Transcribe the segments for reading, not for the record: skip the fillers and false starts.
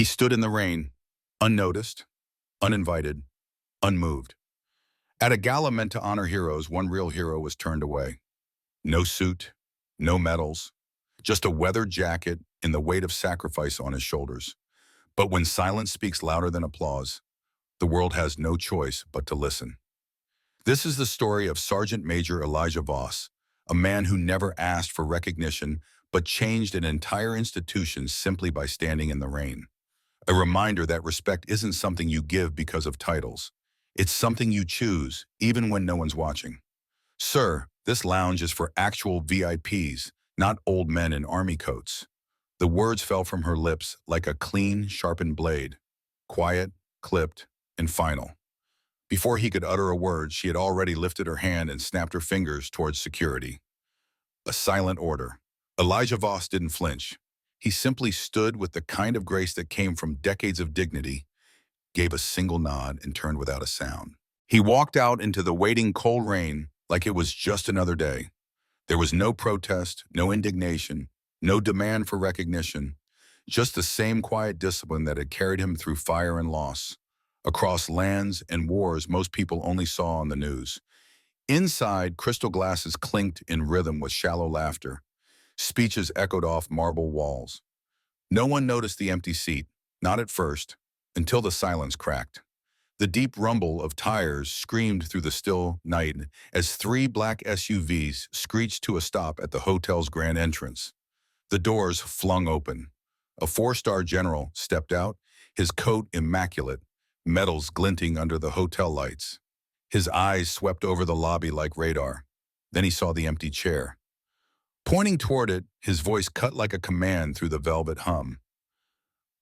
He stood in the rain, unnoticed, uninvited, unmoved. At a gala meant to honor heroes, one real hero was turned away. No suit, no medals, just a weathered jacket and the weight of sacrifice on his shoulders. But when silence speaks louder than applause, the world has no choice but to listen. This is the story of Sergeant Major Elijah Voss, a man who never asked for recognition but changed an entire institution simply by standing in the rain. A reminder that respect isn't something you give because of titles. It's something you choose, even when no one's watching. Sir, this lounge is for actual VIPs, not old men in army coats. The words fell from her lips like a clean, sharpened blade. Quiet, clipped, and final. Before he could utter a word, she had already lifted her hand and snapped her fingers towards security. A silent order. Elijah Voss didn't flinch. He simply stood with the kind of grace that came from decades of dignity, gave a single nod, and turned without a sound. He walked out into the waiting cold rain like it was just another day. There was no protest, no indignation, no demand for recognition, just the same quiet discipline that had carried him through fire and loss, across lands and wars most people only saw on the news. Inside, crystal glasses clinked in rhythm with shallow laughter. Speeches echoed off marble walls. No one noticed the empty seat, not at first, until the silence cracked. The deep rumble of tires screamed through the still night as three black SUVs screeched to a stop at the hotel's grand entrance. The doors flung open. A four-star general stepped out, his coat immaculate, medals glinting under the hotel lights. His eyes swept over the lobby like radar. Then he saw the empty chair. Pointing toward it, his voice cut like a command through the velvet hum.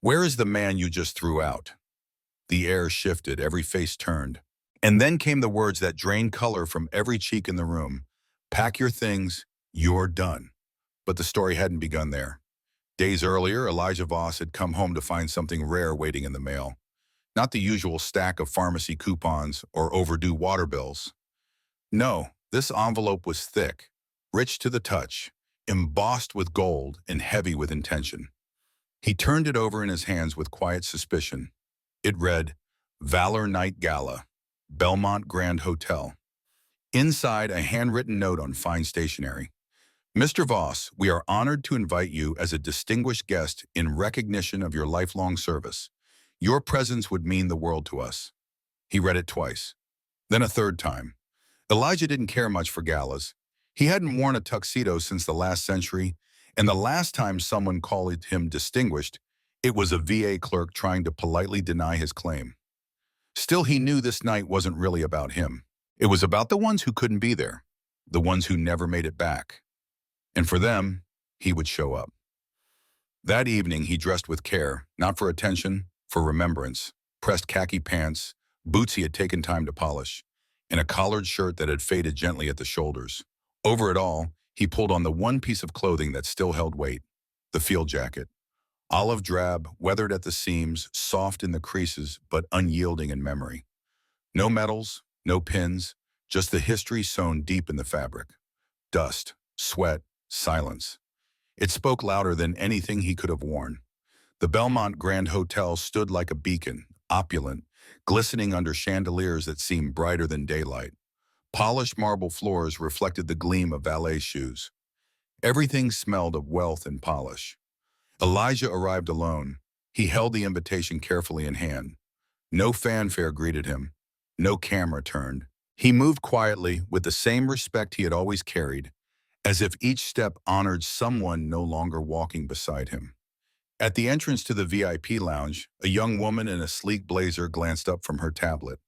"Where is the man you just threw out?" The air shifted, every face turned. And then came the words that drained color from every cheek in the room. "Pack your things, you're done." But the story hadn't begun there. Days earlier, Elijah Voss had come home to find something rare waiting in the mail. Not the usual stack of pharmacy coupons or overdue water bills. No, this envelope was thick, rich to the touch, embossed with gold and heavy with intention. He turned it over in his hands with quiet suspicion. It read, "Valor Night Gala, Belmont Grand Hotel." Inside, a handwritten note on fine stationery. "Mr. Voss, we are honored to invite you as a distinguished guest in recognition of your lifelong service. Your presence would mean the world to us." He read it twice, then a third time. Elijah didn't care much for galas. He hadn't worn a tuxedo since the last century, and the last time someone called him distinguished, it was a VA clerk trying to politely deny his claim. Still, he knew this night wasn't really about him. It was about the ones who couldn't be there, the ones who never made it back. And for them, he would show up. That evening, he dressed with care, not for attention, for remembrance. Pressed khaki pants, boots he had taken time to polish, and a collared shirt that had faded gently at the shoulders. Over it all, he pulled on the one piece of clothing that still held weight, the field jacket. Olive drab, weathered at the seams, soft in the creases, but unyielding in memory. No medals, no pins, just the history sewn deep in the fabric. Dust, sweat, silence. It spoke louder than anything he could have worn. The Belmont Grand Hotel stood like a beacon, opulent, glistening under chandeliers that seemed brighter than daylight. Polished marble floors reflected the gleam of valet shoes. Everything smelled of wealth and polish. Elijah arrived alone. He held the invitation carefully in hand. No fanfare greeted him. No camera turned. He moved quietly with the same respect he had always carried, as if each step honored someone no longer walking beside him. At the entrance to the VIP lounge, a young woman in a sleek blazer glanced up from her tablet.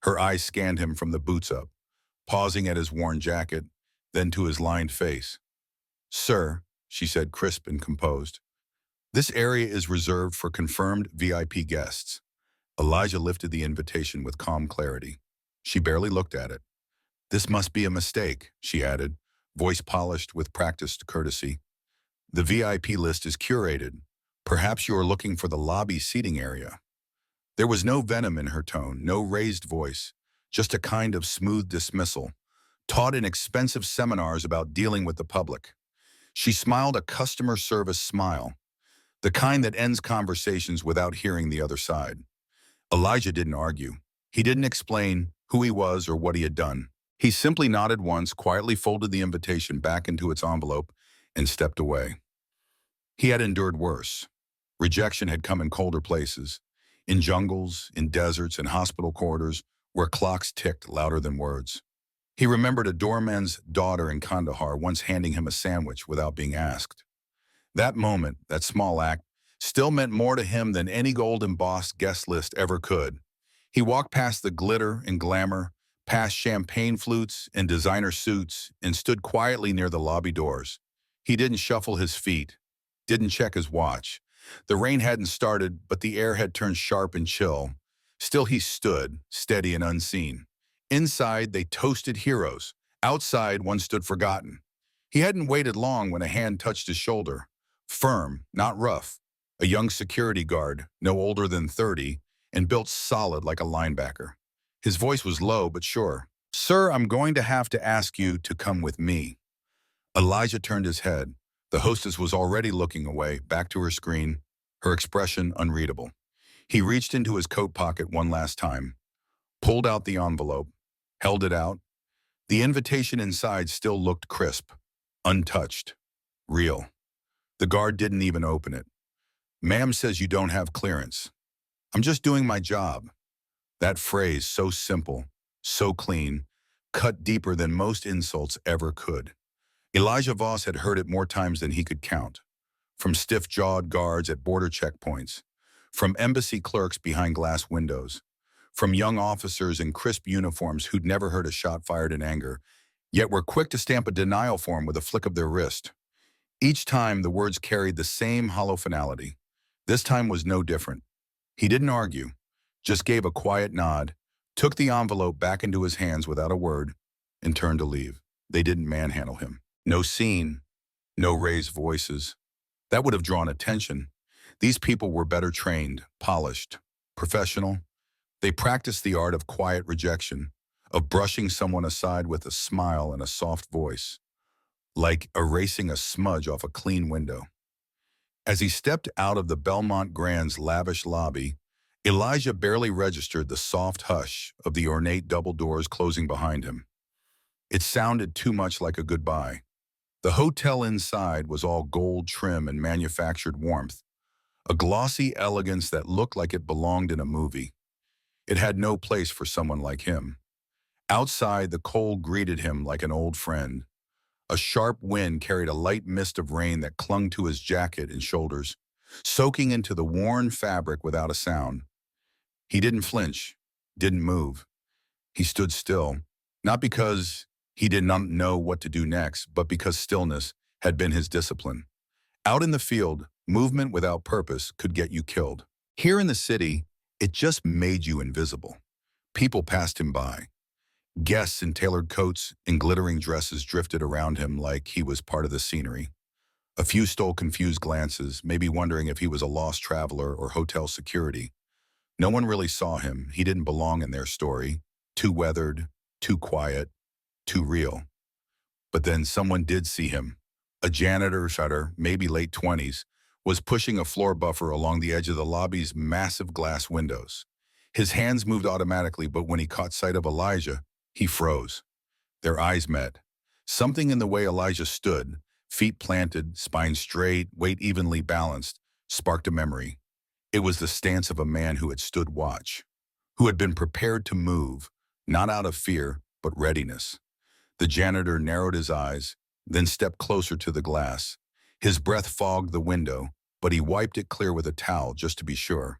Her eyes scanned him from the boots up, pausing at his worn jacket, then to his lined face. "Sir," she said, crisp and composed, "this area is reserved for confirmed VIP guests." Elijah lifted the invitation with calm clarity. She barely looked at it. "This must be a mistake," she added, voice polished with practiced courtesy. "The VIP list is curated. Perhaps you are looking for the lobby seating area." There was no venom in her tone, no raised voice, just a kind of smooth dismissal, taught in expensive seminars about dealing with the public. She smiled a customer service smile. the kind that ends conversations without hearing the other side. Elijah didn't argue. He didn't explain who he was or what he had done. He simply nodded once, quietly folded the invitation back into its envelope, and stepped away. He had endured worse. Rejection had come in colder places, in jungles, in deserts, in hospital corridors, where clocks ticked louder than words. He remembered a doorman's daughter in Kandahar once handing him a sandwich without being asked. That moment, that small act, still meant more to him than any gold embossed guest list ever could. He walked past the glitter and glamour, past champagne flutes and designer suits, and stood quietly near the lobby doors. He didn't shuffle his feet, didn't check his watch. The rain hadn't started, but the air had turned sharp and chill. Still he stood, steady and unseen. Inside, they toasted heroes. Outside, one stood forgotten. He hadn't waited long when a hand touched his shoulder. Firm, not rough. A young security guard, no older than 30, and built solid like a linebacker. His voice was low but sure. "Sir, I'm going to have to ask you to come with me." Elijah turned his head. The hostess was already looking away, back to her screen, her expression unreadable. He reached into his coat pocket one last time, pulled out the envelope, held it out. The invitation inside still looked crisp, untouched, real. The guard didn't even open it. "Ma'am says you don't have clearance." "I'm just doing my job." That phrase, so simple, so clean, cut deeper than most insults ever could. Elijah Voss had heard it more times than he could count. From stiff-jawed guards at border checkpoints, from embassy clerks behind glass windows, from young officers in crisp uniforms who'd never heard a shot fired in anger, yet were quick to stamp a denial form with a flick of their wrist. Each time, the words carried the same hollow finality. This time was no different. He didn't argue, just gave a quiet nod, took the envelope back into his hands without a word, and turned to leave. They didn't manhandle him. No scene, no raised voices. That would have drawn attention. These people were better trained, polished, professional. They practiced the art of quiet rejection, of brushing someone aside with a smile and a soft voice, like erasing a smudge off a clean window. As he stepped out of the Belmont Grand's lavish lobby, Elijah barely registered the soft hush of the ornate double doors closing behind him. It sounded too much like a goodbye. The hotel inside was all gold trim and manufactured warmth, a glossy elegance that looked like it belonged in a movie. It had no place for someone like him. Outside, the cold greeted him like an old friend. A sharp wind carried a light mist of rain that clung to his jacket and shoulders, soaking into the worn fabric without a sound. He didn't flinch, didn't move. He stood still, not because he did not know what to do next, but because stillness had been his discipline. Out in the field, movement without purpose could get you killed. Here in the city, it just made you invisible. People passed him by. Guests in tailored coats and glittering dresses drifted around him like he was part of the scenery. A few stole confused glances, maybe wondering if he was a lost traveler or hotel security. No one really saw him. He didn't belong in their story. Too weathered, too quiet, too real. But then someone did see him. A janitor, maybe late 20s, was pushing a floor buffer along the edge of the lobby's massive glass windows. His hands moved automatically, but when he caught sight of Elijah, he froze. Their eyes met. Something in the way Elijah stood, feet planted, spine straight, weight evenly balanced, sparked a memory. It was the stance of a man who had stood watch, who had been prepared to move, not out of fear, but readiness. The janitor narrowed his eyes, then stepped closer to the glass. His breath fogged the window, but he wiped it clear with a towel just to be sure.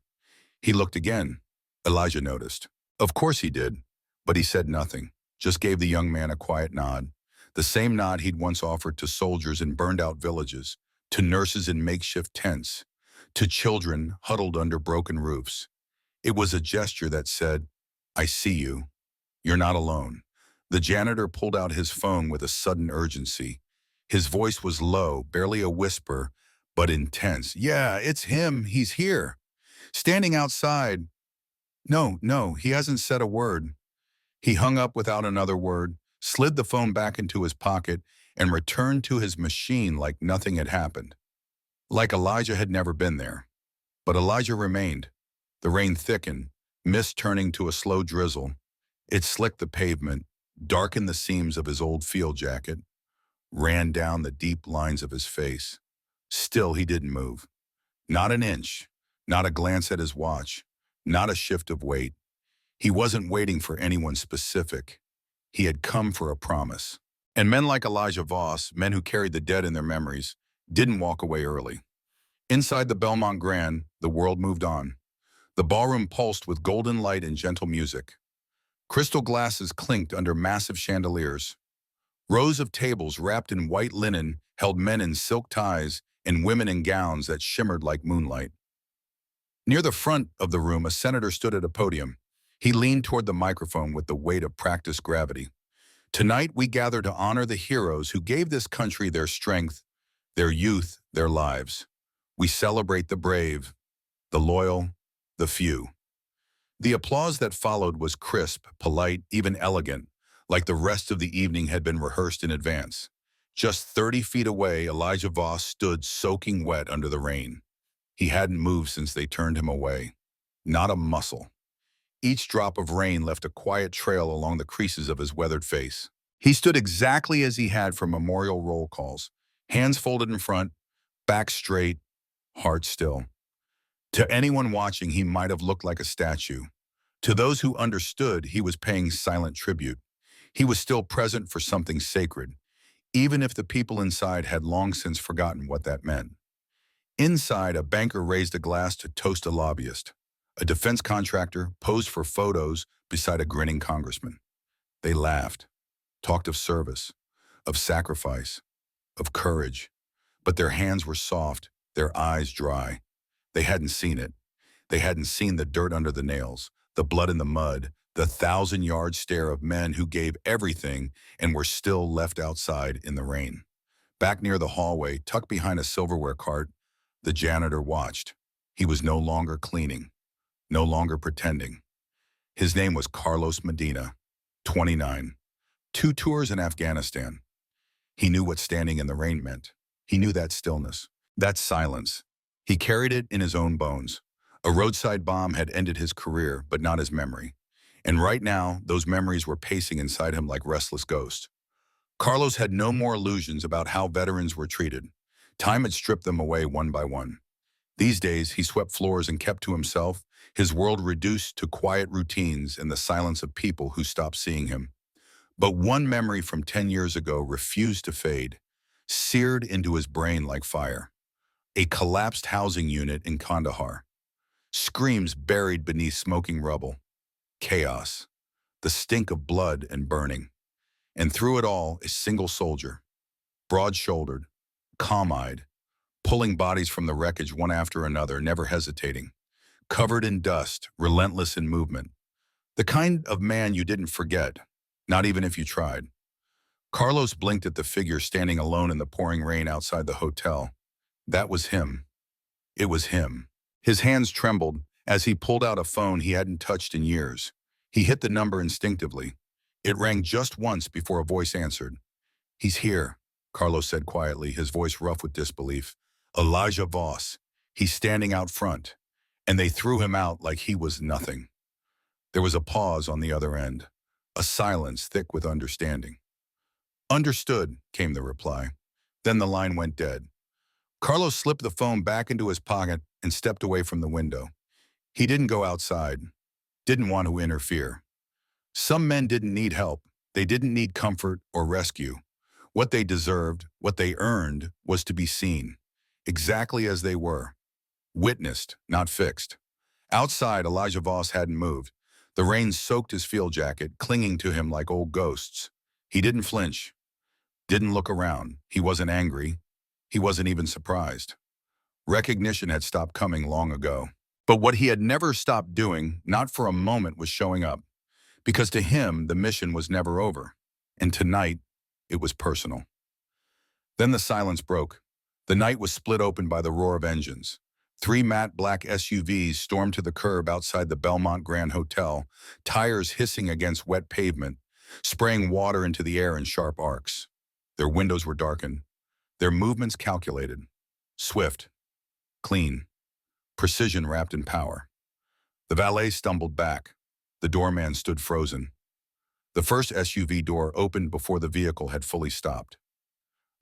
He looked again. Elijah noticed. Of course he did, but he said nothing, just gave the young man a quiet nod, the same nod he'd once offered to soldiers in burned-out villages, to nurses in makeshift tents, to children huddled under broken roofs. It was a gesture that said, "I see you. You're not alone." The janitor pulled out his phone with a sudden urgency. His voice was low, barely a whisper, but intense. "Yeah, it's him. He's here. Standing outside." No, he hasn't said a word." He hung up without another word, slid the phone back into his pocket, and returned to his machine like nothing had happened. Like Elijah had never been there. But Elijah remained. The rain thickened, mist turning to a slow drizzle. It slicked the pavement, darkened the seams of his old field jacket, ran down the deep lines of his face. Still, he didn't move. Not an inch, not a glance at his watch, not a shift of weight. He wasn't waiting for anyone specific. He had come for a promise. And men like Elijah Voss, men who carried the dead in their memories, didn't walk away early. Inside the Belmont Grand, the world moved on. The ballroom pulsed with golden light and gentle music. Crystal glasses clinked under massive chandeliers. Rows of tables wrapped in white linen held men in silk ties and women in gowns that shimmered like moonlight. Near the front of the room, a senator stood at a podium. He leaned toward the microphone with the weight of practiced gravity. Tonight, we gather to honor the heroes who gave this country their strength, their youth, their lives. We celebrate the brave, the loyal, the few. The applause that followed was crisp, polite, even elegant, like the rest of the evening had been rehearsed in advance. Just 30 feet away, Elijah Voss stood soaking wet under the rain. He hadn't moved since they turned him away. Not a muscle. Each drop of rain left a quiet trail along the creases of his weathered face. He stood exactly as he had for memorial roll calls, hands folded in front, back straight, heart still. To anyone watching, he might have looked like a statue. To those who understood, he was paying silent tribute. He was still present for something sacred, even if the people inside had long since forgotten what that meant. Inside, a banker raised a glass to toast a lobbyist. A defense contractor posed for photos beside a grinning congressman. They laughed, talked of service, of sacrifice, of courage. But their hands were soft, their eyes dry. They hadn't seen it. They hadn't seen the dirt under the nails, the blood in the mud, the 1,000-yard stare of men who gave everything and were still left outside in the rain. Back near the hallway, tucked behind a silverware cart, the janitor watched. He was no longer cleaning, no longer pretending. His name was Carlos Medina, 29. 2 tours in Afghanistan. He knew what standing in the rain meant. He knew that stillness, that silence. He carried it in his own bones. A roadside bomb had ended his career, but not his memory. And right now, those memories were pacing inside him like restless ghosts. Carlos had no more illusions about how veterans were treated. Time had stripped them away one by one. These days, he swept floors and kept to himself, his world reduced to quiet routines and the silence of people who stopped seeing him. But one memory from 10 years ago refused to fade, seared into his brain like fire. A collapsed housing unit in Kandahar. Screams buried beneath smoking rubble. Chaos. The stink of blood and burning. And through it all, a single soldier. Broad-shouldered, calm-eyed, pulling bodies from the wreckage one after another, never hesitating. Covered in dust, relentless in movement. The kind of man you didn't forget, not even if you tried. Carlos blinked at the figure standing alone in the pouring rain outside the hotel. That was him. It was him. His hands trembled as he pulled out a phone he hadn't touched in years. He hit the number instinctively. It rang just once before a voice answered. "He's here," Carlos said quietly, his voice rough with disbelief. "Elijah Voss. He's standing out front." And they threw him out like he was nothing. There was a pause on the other end, a silence thick with understanding. "Understood," came the reply. Then the line went dead. Carlos slipped the phone back into his pocket and stepped away from the window. He didn't go outside, didn't want to interfere. Some men didn't need help. They didn't need comfort or rescue. What they deserved, what they earned, was to be seen, exactly as they were. Witnessed, not fixed. Outside, Elijah Voss hadn't moved. The rain soaked his field jacket, clinging to him like old ghosts. He didn't flinch, didn't look around. He wasn't angry. He wasn't even surprised. Recognition had stopped coming long ago. But what he had never stopped doing, not for a moment, was showing up. Because to him, the mission was never over. And tonight, it was personal. Then the silence broke. The night was split open by the roar of engines. 3 matte black SUVs stormed to the curb outside the Belmont Grand Hotel, tires hissing against wet pavement, spraying water into the air in sharp arcs. Their windows were darkened, their movements calculated, swift, clean, precision wrapped in power. The valet stumbled back. The doorman stood frozen. The first SUV door opened before the vehicle had fully stopped.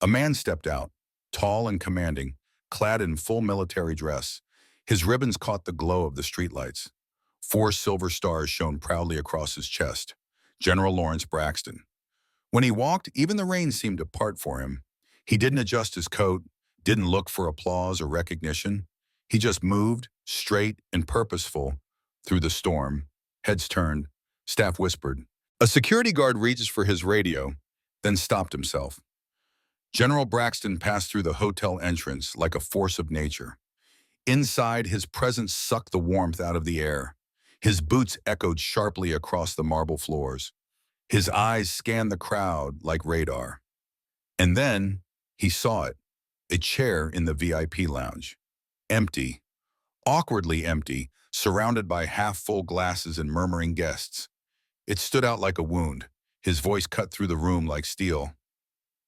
A man stepped out, tall and commanding, clad in full military dress. His ribbons caught the glow of the streetlights. 4 silver stars shone proudly across his chest. General Lawrence Braxton. When he walked, even the rain seemed to part for him. He didn't adjust his coat, didn't look for applause or recognition. He just moved, straight and purposeful, through the storm. Heads turned. Staff whispered. A security guard reaches for his radio, then stopped himself. General Braxton passed through the hotel entrance like a force of nature. Inside, his presence sucked the warmth out of the air. His boots echoed sharply across the marble floors. His eyes scanned the crowd like radar. And then he saw it, a chair in the VIP lounge. Empty, awkwardly empty, surrounded by half-full glasses and murmuring guests. It stood out like a wound, his voice cut through the room like steel.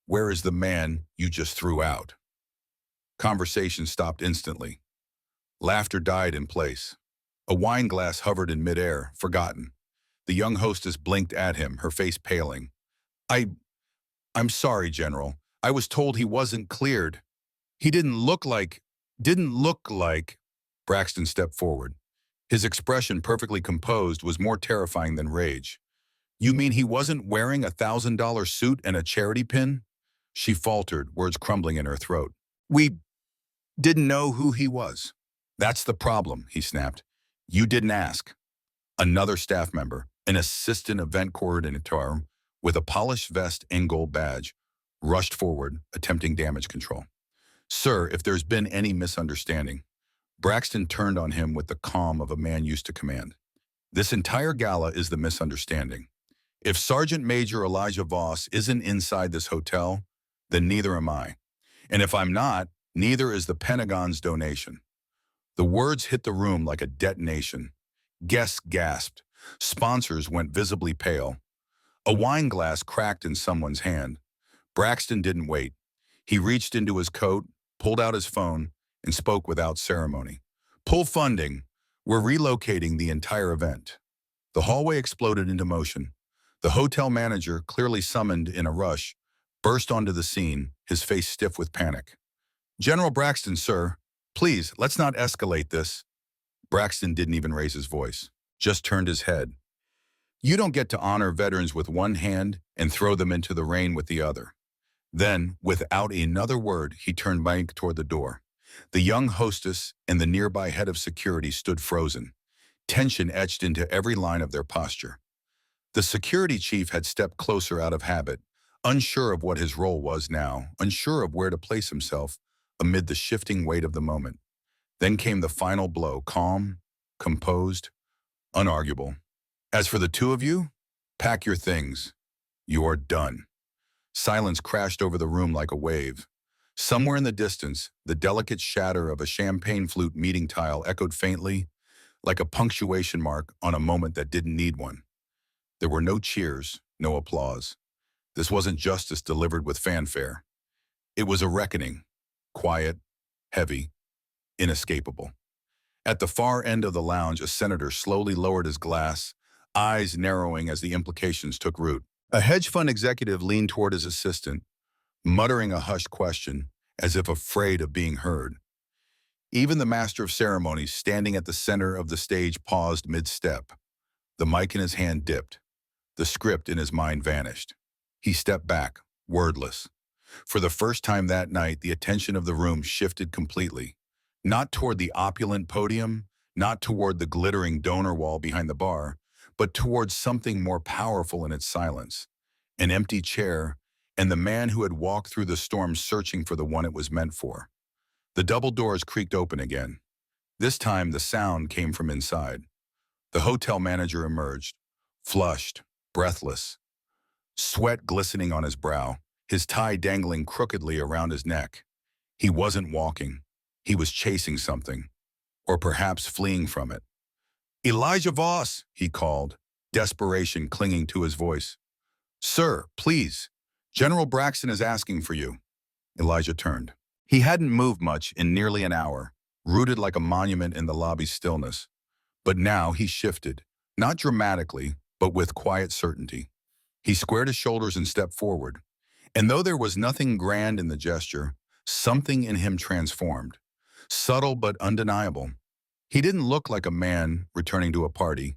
Where is the man you just threw out? Conversation stopped instantly. Laughter died in place. A wine glass hovered in midair, forgotten. The young hostess blinked at him, her face paling. I'm sorry, General. I was told he wasn't cleared. He didn't look like... Braxton stepped forward. His expression, perfectly composed, was more terrifying than rage. You mean he wasn't wearing a $1,000 suit and a charity pin? She faltered, words crumbling in her throat. We didn't know who he was. That's the problem, he snapped. You didn't ask. Another staff member, an assistant event coordinator with a polished vest and gold badge, rushed forward, attempting damage control. Sir, if there's been any misunderstanding. Braxton turned on him with the calm of a man used to command. This entire gala is the misunderstanding. If Sergeant Major Elijah Voss isn't inside this hotel, then neither am I. And if I'm not, neither is the Pentagon's donation. The words hit the room like a detonation. Guests gasped. Sponsors went visibly pale. A wine glass cracked in someone's hand. Braxton didn't wait. He reached into his coat, pulled out his phone, and spoke without ceremony. Pull funding. We're relocating the entire event. The hallway exploded into motion. The hotel manager, clearly summoned in a rush, burst onto the scene, his face stiff with panic. General Braxton, sir, please, let's not escalate this. Braxton didn't even raise his voice, just turned his head. You don't get to honor veterans with one hand and throw them into the rain with the other. Then, without another word, he turned back toward the door. The young hostess and the nearby head of security stood frozen, tension etched into every line of their posture. The security chief had stepped closer out of habit, unsure of what his role was now, unsure of where to place himself amid the shifting weight of the moment. Then came the final blow, calm, composed, unarguable. As for the two of you, pack your things. You are done. Silence crashed over the room like a wave. Somewhere in the distance, the delicate shatter of a champagne flute meeting tile echoed faintly, like a punctuation mark on a moment that didn't need one. There were no cheers, no applause. This wasn't justice delivered with fanfare. It was a reckoning, quiet, heavy, inescapable. At the far end of the lounge, a senator slowly lowered his glass, eyes narrowing as the implications took root. A hedge fund executive leaned toward his assistant, muttering a hushed question, as if afraid of being heard. Even the master of ceremonies, standing at the center of the stage, paused mid-step. The mic in his hand dipped. The script in his mind vanished. He stepped back, wordless. For the first time that night, the attention of the room shifted completely. Not toward the opulent podium, not toward the glittering donor wall behind the bar, but towards something more powerful in its silence. An empty chair, and the man who had walked through the storm searching for the one it was meant for. The double doors creaked open again. This time, the sound came from inside. The hotel manager emerged, flushed, breathless, sweat glistening on his brow, his tie dangling crookedly around his neck. He wasn't walking. He was chasing something, or perhaps fleeing from it. Elijah Voss, he called, desperation clinging to his voice. Sir, please. General Braxton is asking for you. Elijah turned. He hadn't moved much in nearly an hour, rooted like a monument in the lobby's stillness. But now he shifted, not dramatically, but with quiet certainty. He squared his shoulders and stepped forward. And though there was nothing grand in the gesture, something in him transformed. Subtle but undeniable. He didn't look like a man returning to a party.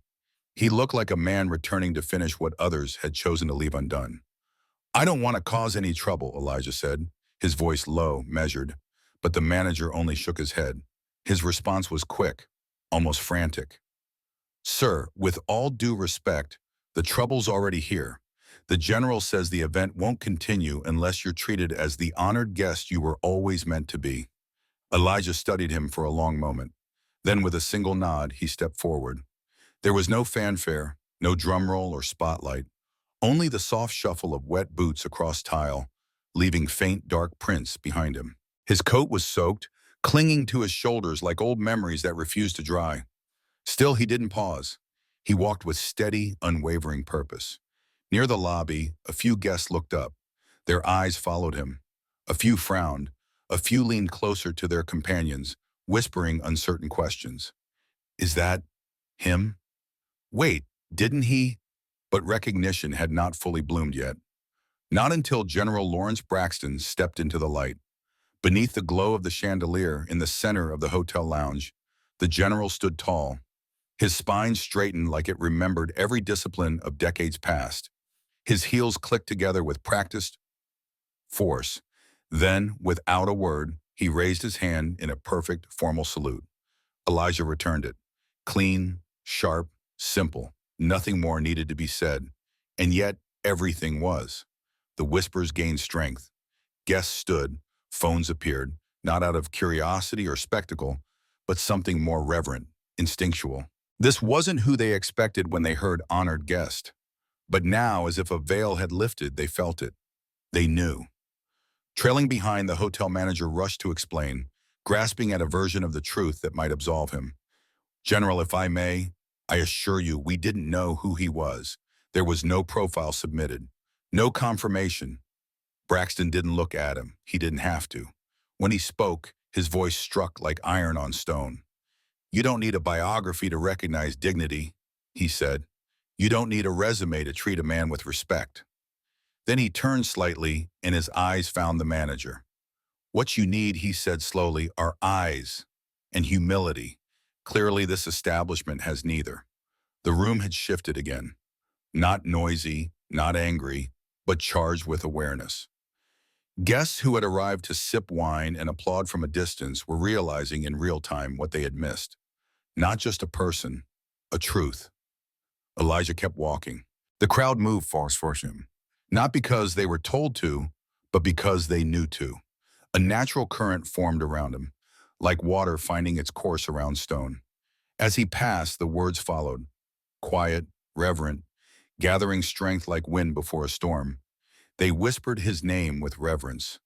He looked like a man returning to finish what others had chosen to leave undone. "I don't want to cause any trouble," Elijah said, his voice low, measured. But the manager only shook his head. His response was quick, almost frantic. "Sir, with all due respect, the trouble's already here. The general says the event won't continue unless you're treated as the honored guest you were always meant to be." Elijah studied him for a long moment. Then with a single nod, he stepped forward. There was no fanfare, no drumroll or spotlight, only the soft shuffle of wet boots across tile, leaving faint dark prints behind him. His coat was soaked, clinging to his shoulders like old memories that refused to dry. Still, he didn't pause. He walked with steady, unwavering purpose. Near the lobby, a few guests looked up. Their eyes followed him. A few frowned. A few leaned closer to their companions, whispering uncertain questions. "Is that him? Wait, didn't he?" But recognition had not fully bloomed yet. Not until General Lawrence Braxton stepped into the light. Beneath the glow of the chandelier in the center of the hotel lounge, the general stood tall, his spine straightened like it remembered every discipline of decades past. His heels clicked together with practiced force. Then, without a word, he raised his hand in a perfect formal salute. Elijah returned it. Clean, sharp, simple. Nothing more needed to be said. And yet, everything was. The whispers gained strength. Guests stood. Phones appeared, not out of curiosity or spectacle, but something more reverent, instinctual. This wasn't who they expected when they heard honored guest. But now, as if a veil had lifted, they felt it. They knew. Trailing behind, the hotel manager rushed to explain, grasping at a version of the truth that might absolve him. "General, if I may, I assure you we didn't know who he was. There was no profile submitted, no confirmation." Braxton didn't look at him. He didn't have to. When he spoke, his voice struck like iron on stone. "You don't need a biography to recognize dignity," he said. "You don't need a resume to treat a man with respect." Then he turned slightly, and his eyes found the manager. "What you need," he said slowly, "are eyes and humility. Clearly, this establishment has neither." The room had shifted again. Not noisy, not angry, but charged with awareness. Guests who had arrived to sip wine and applaud from a distance were realizing in real time what they had missed. Not just a person, a truth. Elijah kept walking. The crowd moved fast for him. Not because they were told to, but because they knew to. A natural current formed around him, like water finding its course around stone. As he passed, the words followed. Quiet, reverent, gathering strength like wind before a storm. They whispered his name with reverence.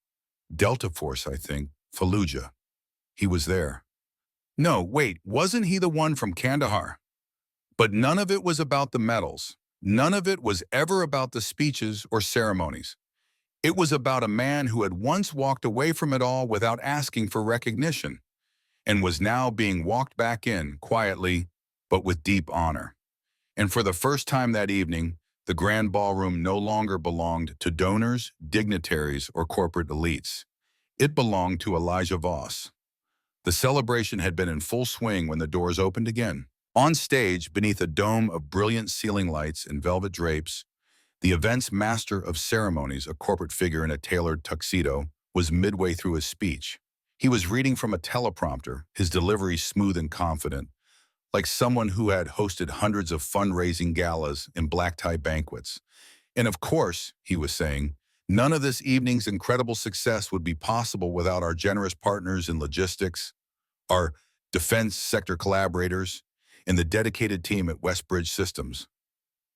Delta Force, I think. Fallujah. He was there. No, wait, wasn't he the one from Kandahar? But none of it was about the medals. None of it was ever about the speeches or ceremonies. It was about a man who had once walked away from it all without asking for recognition, and was now being walked back in, quietly, but with deep honor. And for the first time that evening, the grand ballroom no longer belonged to donors, dignitaries, or corporate elites. It belonged to Elijah Voss. The celebration had been in full swing when the doors opened again. On stage, beneath a dome of brilliant ceiling lights and velvet drapes, the event's master of ceremonies, a corporate figure in a tailored tuxedo, was midway through his speech. He was reading from a teleprompter, his delivery smooth and confident, like someone who had hosted hundreds of fundraising galas and black-tie banquets. And of course, he was saying, none of this evening's incredible success would be possible without our generous partners in logistics, our defense sector collaborators, and the dedicated team at Westbridge Systems.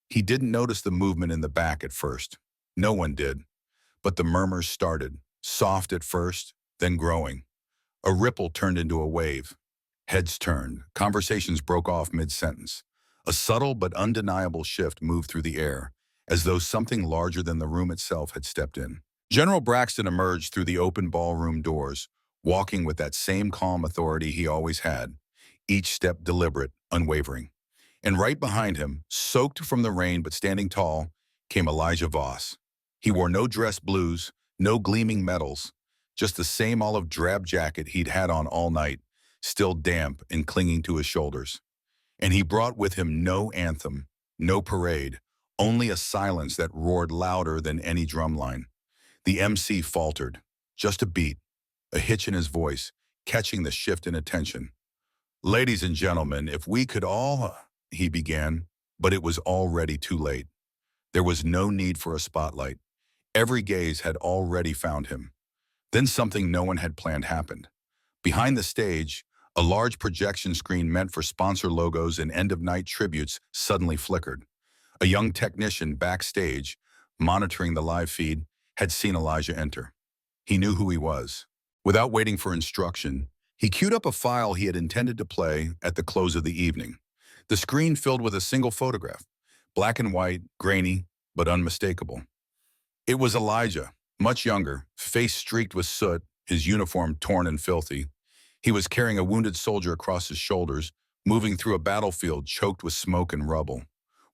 He didn't notice the movement in the back at first. No one did. But the murmurs started, soft at first, then growing. A ripple turned into a wave. Heads turned. Conversations broke off mid-sentence. A subtle but undeniable shift moved through the air, as though something larger than the room itself had stepped in. General Braxton emerged through the open ballroom doors, walking with that same calm authority he always had, each step deliberate, unwavering. And right behind him, soaked from the rain but standing tall, came Elijah Voss. He wore no dress blues, no gleaming medals, just the same olive drab jacket he'd had on all night, still damp and clinging to his shoulders. And he brought with him no anthem, no parade, only a silence that roared louder than any drumline. The MC faltered, just a beat, a hitch in his voice, catching the shift in attention. "Ladies and gentlemen, if we could all," he began, but it was already too late. There was no need for a spotlight. Every gaze had already found him. Then something no one had planned happened. Behind the stage, a large projection screen meant for sponsor logos and end-of-night tributes suddenly flickered. A young technician backstage, monitoring the live feed, had seen Elijah enter. He knew who he was. Without waiting for instruction, he queued up a file he had intended to play at the close of the evening. The screen filled with a single photograph, black and white, grainy, but unmistakable. It was Elijah, much younger, face streaked with soot, his uniform torn and filthy. He was carrying a wounded soldier across his shoulders, moving through a battlefield choked with smoke and rubble.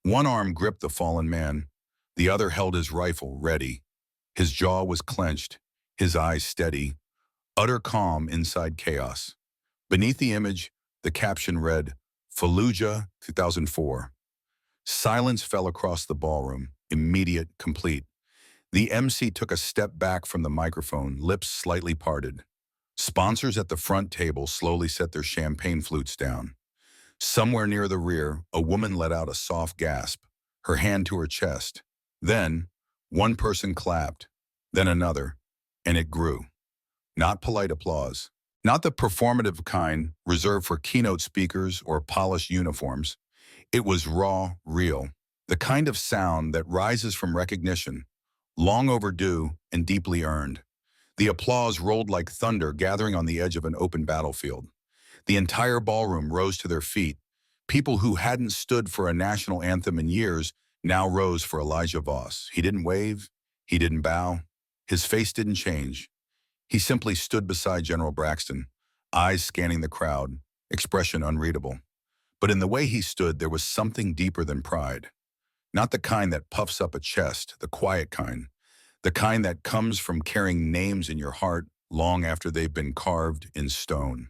One arm gripped the fallen man. The other held his rifle, ready. His jaw was clenched, his eyes steady, utter calm inside chaos. Beneath the image, the caption read, "Fallujah 2004. Silence fell across the ballroom, immediate, complete. The MC took a step back from the microphone, lips slightly parted. Sponsors at the front table slowly set their champagne flutes down. Somewhere near the rear, a woman let out a soft gasp, her hand to her chest. Then, one person clapped, then another, and it grew. Not polite applause, not the performative kind reserved for keynote speakers or polished uniforms. It was raw, real, the kind of sound that rises from recognition, long overdue and deeply earned. The applause rolled like thunder gathering on the edge of an open battlefield. The entire ballroom rose to their feet. People who hadn't stood for a national anthem in years now rose for Elijah Voss. He didn't wave, he didn't bow, his face didn't change. He simply stood beside General Braxton, eyes scanning the crowd, expression unreadable. But in the way he stood, there was something deeper than pride. Not the kind that puffs up a chest, the quiet kind. The kind that comes from carrying names in your heart long after they've been carved in stone.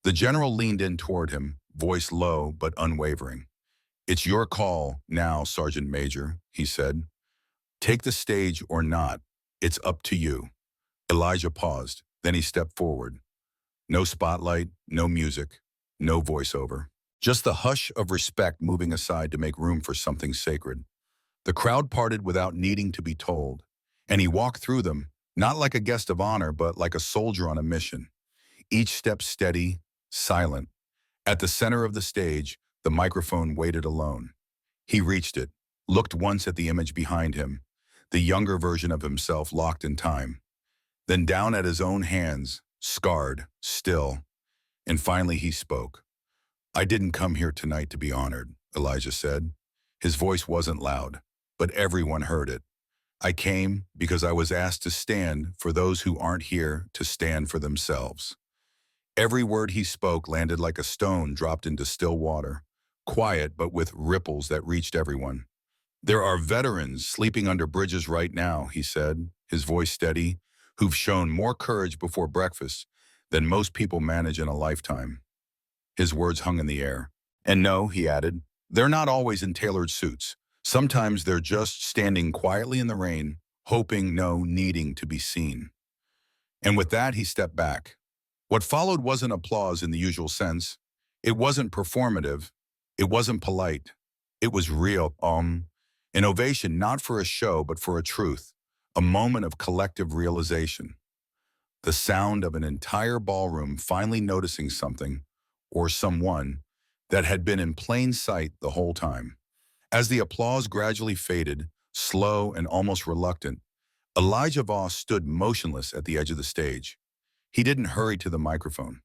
The general leaned in toward him, voice low but unwavering. "It's your call now, Sergeant Major," he said. "Take the stage or not. It's up to you." Elijah paused, then he stepped forward. No spotlight, no music, no voiceover. Just the hush of respect moving aside to make room for something sacred. The crowd parted without needing to be told, and he walked through them, not like a guest of honor, but like a soldier on a mission. Each step steady, silent. At the center of the stage, the microphone waited alone. He reached it, looked once at the image behind him, the younger version of himself locked in time. Then down at his own hands, scarred, still. And finally he spoke. "I didn't come here tonight to be honored," Elijah said. His voice wasn't loud, but everyone heard it. "I came because I was asked to stand for those who aren't here to stand for themselves." Every word he spoke landed like a stone dropped into still water, quiet but with ripples that reached everyone. "There are veterans sleeping under bridges right now," he said, his voice steady, "who've shown more courage before breakfast than most people manage in a lifetime." His words hung in the air. "And no," he added, "they're not always in tailored suits. Sometimes they're just standing quietly in the rain, hoping, no, needing to be seen." And with that, he stepped back. What followed wasn't applause in the usual sense. It wasn't performative. It wasn't polite. It was real, an ovation not for a show, but for a truth, a moment of collective realization. The sound of an entire ballroom finally noticing something, or someone, that had been in plain sight the whole time. As the applause gradually faded, slow and almost reluctant, Elijah Voss stood motionless at the edge of the stage. He didn't hurry to the microphone.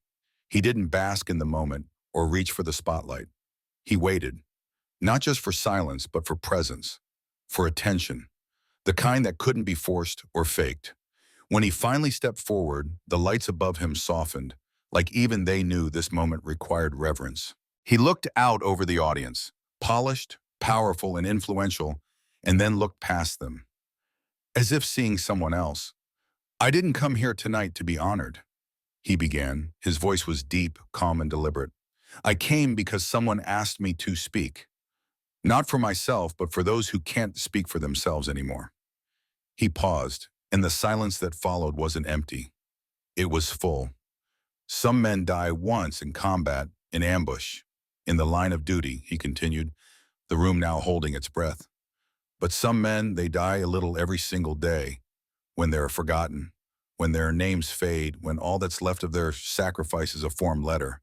He didn't bask in the moment or reach for the spotlight. He waited, not just for silence, but for presence, for attention, the kind that couldn't be forced or faked. When he finally stepped forward, the lights above him softened, like even they knew this moment required reverence. He looked out over the audience, polished, powerful, and influential, and then looked past them, as if seeing someone else. "I didn't come here tonight to be honored," he began. His voice was deep, calm, and deliberate. "I came because someone asked me to speak. Not for myself, but for those who can't speak for themselves anymore." He paused, and the silence that followed wasn't empty. It was full. "Some men die once in combat, in ambush, in the line of duty," he continued, the room now holding its breath. "But some men, they die a little every single day, when they're forgotten, when their names fade, when all that's left of their sacrifice is a form letter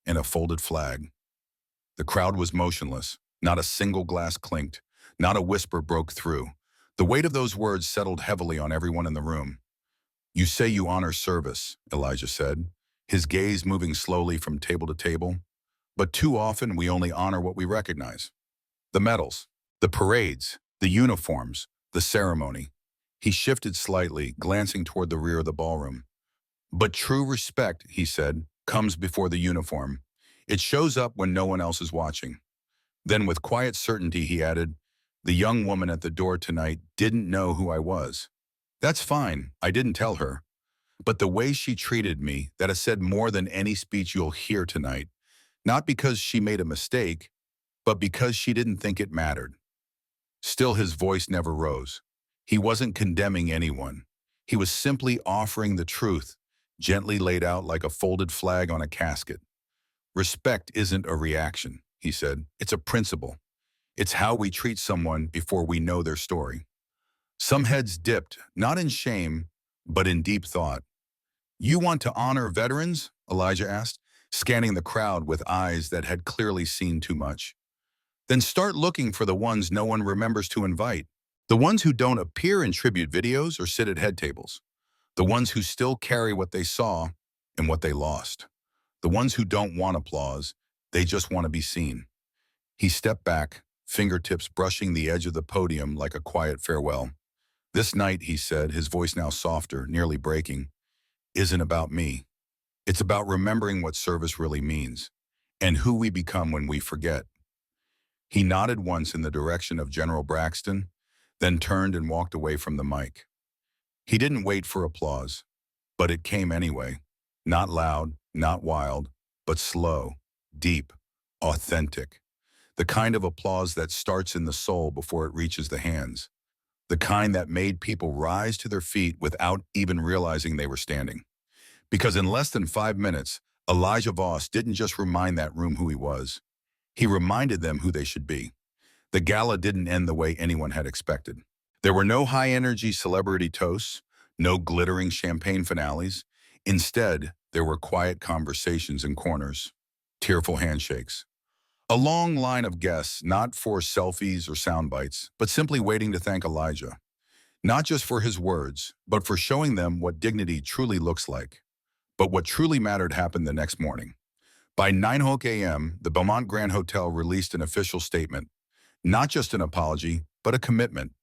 and a folded flag." The crowd was motionless. Not a single glass clinked. Not a whisper broke through. The weight of those words settled heavily on everyone in the room. "You say you honor service," Elijah said, his gaze moving slowly from table to table. "But too often we only honor what we recognize. The medals, the parades, the uniforms, the ceremony." He shifted slightly, glancing toward the rear of the ballroom. "But true respect," he said, "comes before the uniform. It shows up when no one else is watching." Then with quiet certainty he added, "The young woman at the door tonight didn't know who I was. That's fine, I didn't tell her. But the way she treated me, that has said more than any speech you'll hear tonight. Not because she made a mistake, but because she didn't think it mattered." Still his voice never rose. He wasn't condemning anyone. He was simply offering the truth, gently laid out like a folded flag on a casket. "Respect isn't a reaction," he said. "It's a principle. It's how we treat someone before we know their story." Some heads dipped, not in shame, but in deep thought. "You want to honor veterans?" Elijah asked, scanning the crowd with eyes that had clearly seen too much. "Then start looking for the ones no one remembers to invite. The ones who don't appear in tribute videos or sit at head tables. The ones who still carry what they saw and what they lost. The ones who don't want applause, they just want to be seen." He stepped back, fingertips brushing the edge of the podium like a quiet farewell. "This night," he said, his voice now softer, nearly breaking, "isn't about me. It's about remembering what service really means and who we become when we forget." He nodded once in the direction of General Braxton, then turned and walked away from the mic. He didn't wait for applause, but it came anyway. Not loud, not wild, but slow, deep, authentic. The kind of applause that starts in the soul before it reaches the hands. The kind that made people rise to their feet without even realizing they were standing. Because in less than 5 minutes, Elijah Voss didn't just remind that room who he was. He reminded them who they should be. The gala didn't end the way anyone had expected. There were no high-energy celebrity toasts, no glittering champagne finales. Instead, there were quiet conversations in corners, tearful handshakes. A long line of guests, not for selfies or sound bites, but simply waiting to thank Elijah. Not just for his words, but for showing them what dignity truly looks like. But what truly mattered happened the next morning. By 9 a.m., the Belmont Grand Hotel released an official statement. Not just an apology, but a commitment.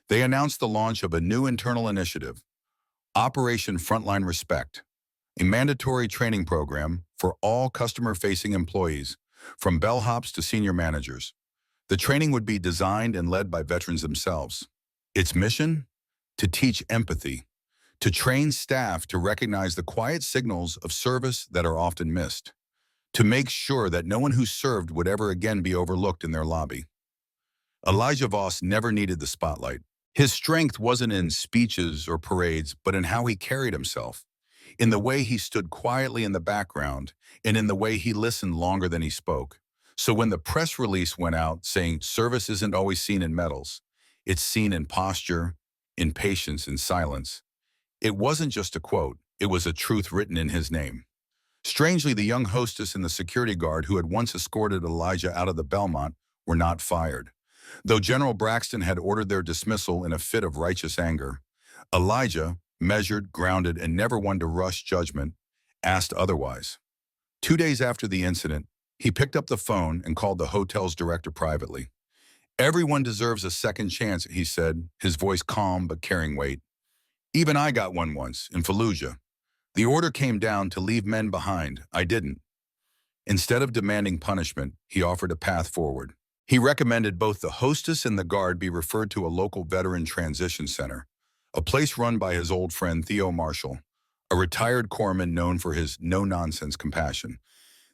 They announced the launch of a new internal initiative, Operation Frontline Respect, a mandatory training program for all customer-facing employees, from bellhops to senior managers. The training would be designed and led by veterans themselves. Its mission? To teach empathy, to train staff to recognize the quiet signals of service that are often missed, to make sure that no one who served would ever again be overlooked in their lobby. Elijah Voss never needed the spotlight. His strength wasn't in speeches or parades, but in how he carried himself, in the way he stood quietly in the background, and in the way he listened longer than he spoke. So when the press release went out saying service isn't always seen in medals, it's seen in posture, in patience, in silence, it wasn't just a quote, it was a truth written in his name. Strangely, the young hostess and the security guard who had once escorted Elijah out of the Belmont were not fired. Though General Braxton had ordered their dismissal in a fit of righteous anger, Elijah, measured, grounded, and never one to rush judgment, asked otherwise. 2 days after the incident, he picked up the phone and called the hotel's director privately. "Everyone deserves a second chance," he said, his voice calm but carrying weight. Even I got one once, in Fallujah. The order came down to leave men behind. I didn't. Instead of demanding punishment, he offered a path forward. He recommended both the hostess and the guard be referred to a local veteran transition center, a place run by his old friend Theo Marshall, a retired corpsman known for his no-nonsense compassion.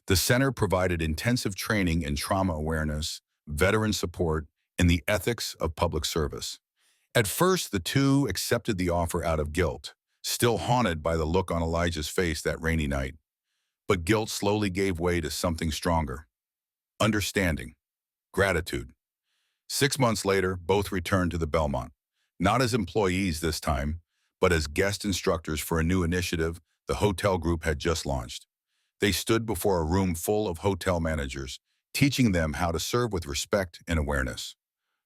The center provided intensive training in trauma awareness, veteran support, and the ethics of public service. At first, the two accepted the offer out of guilt, still haunted by the look on Elijah's face that rainy night. But guilt slowly gave way to something stronger: understanding, gratitude. 6 months later, both returned to the Belmont, not as employees this time, but as guest instructors for a new initiative the hotel group had just launched. They stood before a room full of hotel managers, teaching them how to serve with respect and awareness.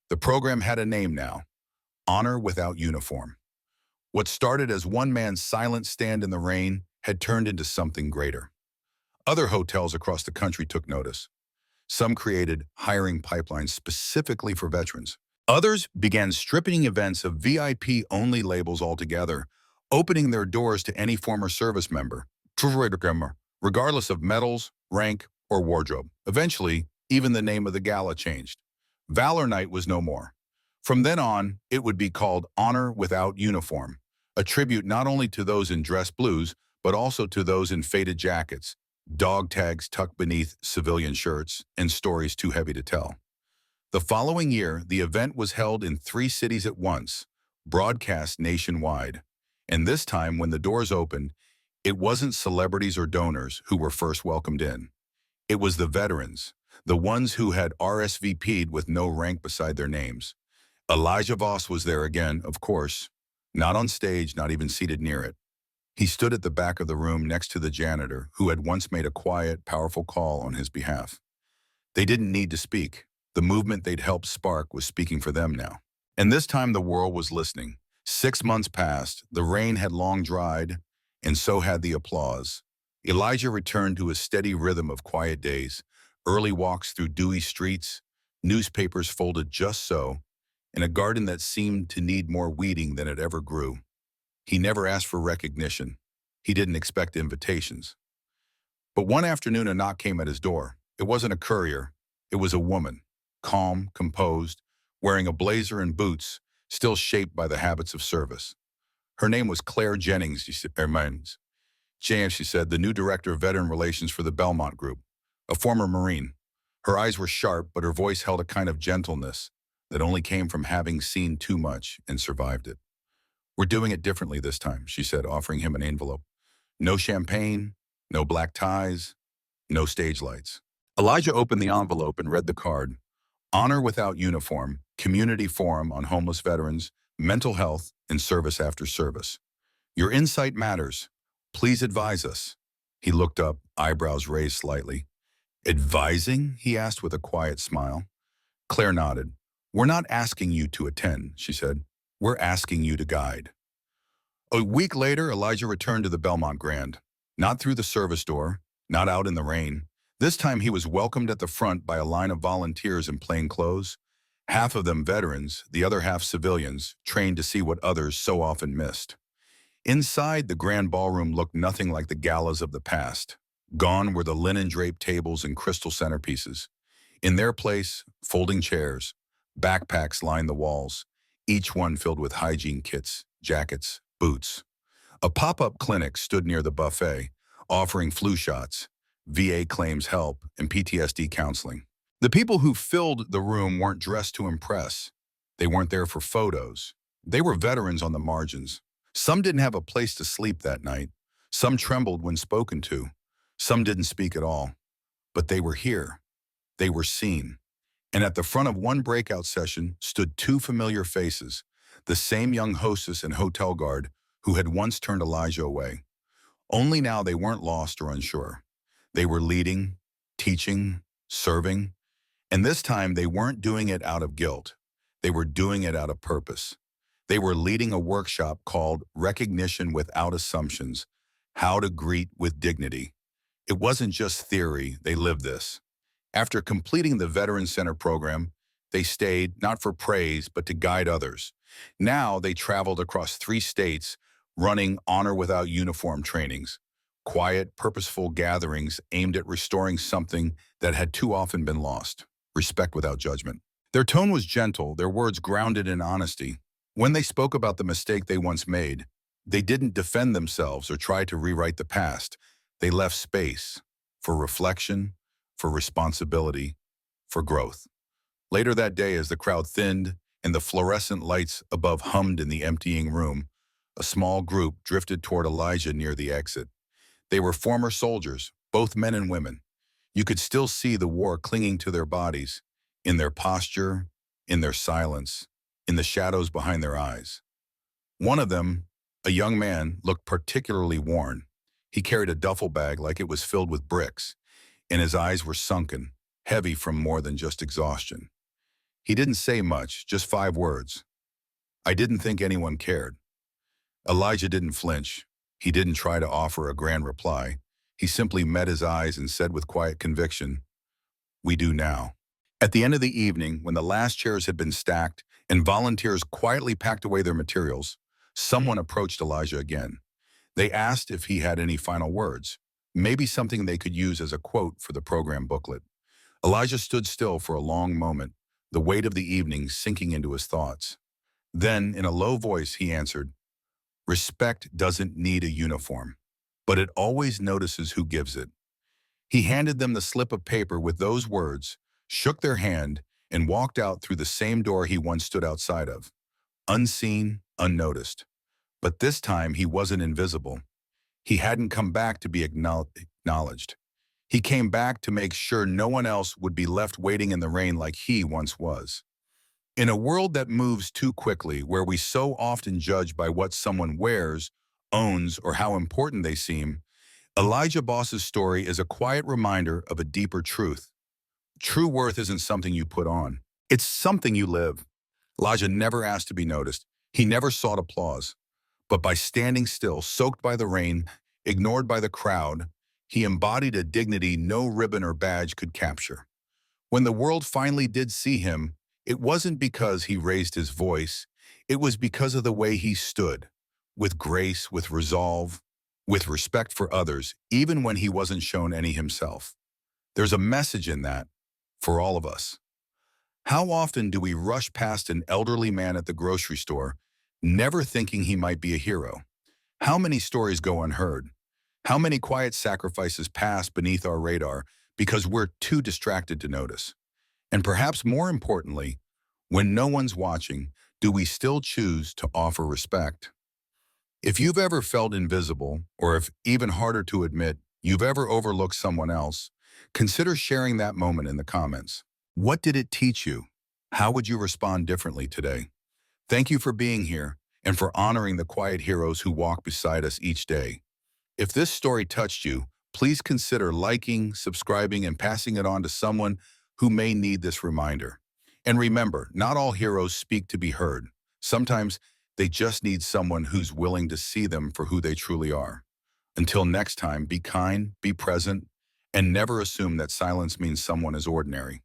The program had a name now: Honor Without Uniform. What started as one man's silent stand in the rain had turned into something greater. Other hotels across the country took notice. Some created hiring pipelines specifically for veterans. Others began stripping events of VIP-only labels altogether, opening their doors to any former service member, regardless of medals, rank, or wardrobe. Eventually, even the name of the gala changed. Valor Night was no more. From then on, it would be called Honor Without Uniform, a tribute not only to those in dress blues, but also to those in faded jackets, dog tags tucked beneath civilian shirts, and stories too heavy to tell. The following year, the event was held in 3 cities at once, broadcast nationwide. And this time, when the doors opened, it wasn't celebrities or donors who were first welcomed in. It was the veterans, the ones who had RSVP'd with no rank beside their names. Elijah Voss was there again, of course, not on stage, not even seated near it. He stood at the back of the room next to the janitor, who had once made a quiet, powerful call on his behalf. They didn't need to speak. The movement they'd helped spark was speaking for them now. And this time the world was listening. 6 months passed, the rain had long dried, and so had the applause. Elijah returned to his steady rhythm of quiet days, early walks through dewy streets, newspapers folded just so, in a garden that seemed to need more weeding than it ever grew. He never asked for recognition. He didn't expect invitations. But one afternoon a knock came at his door. It wasn't a courier. It was a woman, calm, composed, wearing a blazer and boots, still shaped by the habits of service. Her name was Claire Jennings, James, she said, the new director of veteran relations for the Belmont Group, a former Marine. Her eyes were sharp, but her voice held a kind of gentleness that only came from having seen too much and survived it. "We're doing it differently this time," she said, offering him an envelope. "No champagne, no black ties, no stage lights." Elijah opened the envelope and read the card: Honor Without Uniform, Community Forum on Homeless Veterans, Mental Health, and Service After Service. Your insight matters. Please advise us. He looked up, eyebrows raised slightly. "Advising?" he asked with a quiet smile. Claire nodded. "We're not asking you to attend," she said. "We're asking you to guide." A week later, Elijah returned to the Belmont Grand. Not through the service door, not out in the rain. This time he was welcomed at the front by a line of volunteers in plain clothes, half of them veterans, the other half civilians, trained to see what others so often missed. Inside, the grand ballroom looked nothing like the galas of the past. Gone were the linen-draped tables and crystal centerpieces. In their place, folding chairs, backpacks lined the walls, each one filled with hygiene kits, jackets, boots. A pop-up clinic stood near the buffet, offering flu shots, VA claims help, and PTSD counseling. The people who filled the room weren't dressed to impress. They weren't there for photos. They were veterans on the margins. Some didn't have a place to sleep that night. Some trembled when spoken to. Some didn't speak at all. But they were here. They were seen. And at the front of one breakout session stood 2 familiar faces, the same young hostess and hotel guard who had once turned Elijah away. Only now they weren't lost or unsure. They were leading, teaching, serving, and this time they weren't doing it out of guilt. They were doing it out of purpose. They were leading a workshop called Recognition Without Assumptions: How to Greet with Dignity. It wasn't just theory, they lived this. After completing the Veteran Center program, they stayed not for praise, but to guide others, Now they traveled across 3 states, running honor without uniform trainings, quiet, purposeful gatherings aimed at restoring something that had too often been lost, respect without judgment. Their tone was gentle, their words grounded in honesty. When they spoke about the mistake they once made, they didn't defend themselves or try to rewrite the past. They left space for reflection, for responsibility, for growth. Later that day, as the crowd thinned and the fluorescent lights above hummed in the emptying room, a small group drifted toward Elijah near the exit. They were former soldiers, both men and women. You could still see the war clinging to their bodies, in their posture, in their silence, in the shadows behind their eyes. One of them, a young man, looked particularly worn. He carried a duffel bag like it was filled with bricks, and his eyes were sunken, heavy from more than just exhaustion. He didn't say much, just 5 words. I didn't think anyone cared. Elijah didn't flinch. He didn't try to offer a grand reply. He simply met his eyes and said with quiet conviction, "We do now." At the end of the evening, when the last chairs had been stacked and volunteers quietly packed away their materials, someone approached Elijah again. They asked if he had any final words, maybe something they could use as a quote for the program booklet. Elijah stood still for a long moment, the weight of the evening sinking into his thoughts. Then, in a low voice, he answered, "Respect doesn't need a uniform, but it always notices who gives it." He handed them the slip of paper with those words, shook their hand, and walked out through the same door he once stood outside of, unseen, unnoticed. But this time he wasn't invisible. He hadn't come back to be acknowledged. He came back to make sure no one else would be left waiting in the rain like he once was. In a world that moves too quickly, where we so often judge by what someone wears, owns, or how important they seem, Elijah Voss's story is a quiet reminder of a deeper truth. True worth isn't something you put on. It's something you live. Elijah never asked to be noticed. He never sought applause. But by standing still, soaked by the rain, ignored by the crowd, he embodied a dignity no ribbon or badge could capture. When the world finally did see him, it wasn't because he raised his voice. It was because of the way he stood, with grace, with resolve, with respect for others, even when he wasn't shown any himself. There's a message in that for all of us. How often do we rush past an elderly man at the grocery store, never thinking he might be a hero? How many stories go unheard? How many quiet sacrifices pass beneath our radar because we're too distracted to notice? And perhaps more importantly, when no one's watching, do we still choose to offer respect? If you've ever felt invisible, or if even harder to admit, you've ever overlooked someone else, consider sharing that moment in the comments. What did it teach you? How would you respond differently today? Thank you for being here and for honoring the quiet heroes who walk beside us each day. If this story touched you, please consider liking, subscribing, and passing it on to someone who may need this reminder. And remember, not all heroes speak to be heard. Sometimes they just need someone who's willing to see them for who they truly are. Until next time, be kind, be present, and never assume that silence means someone is ordinary.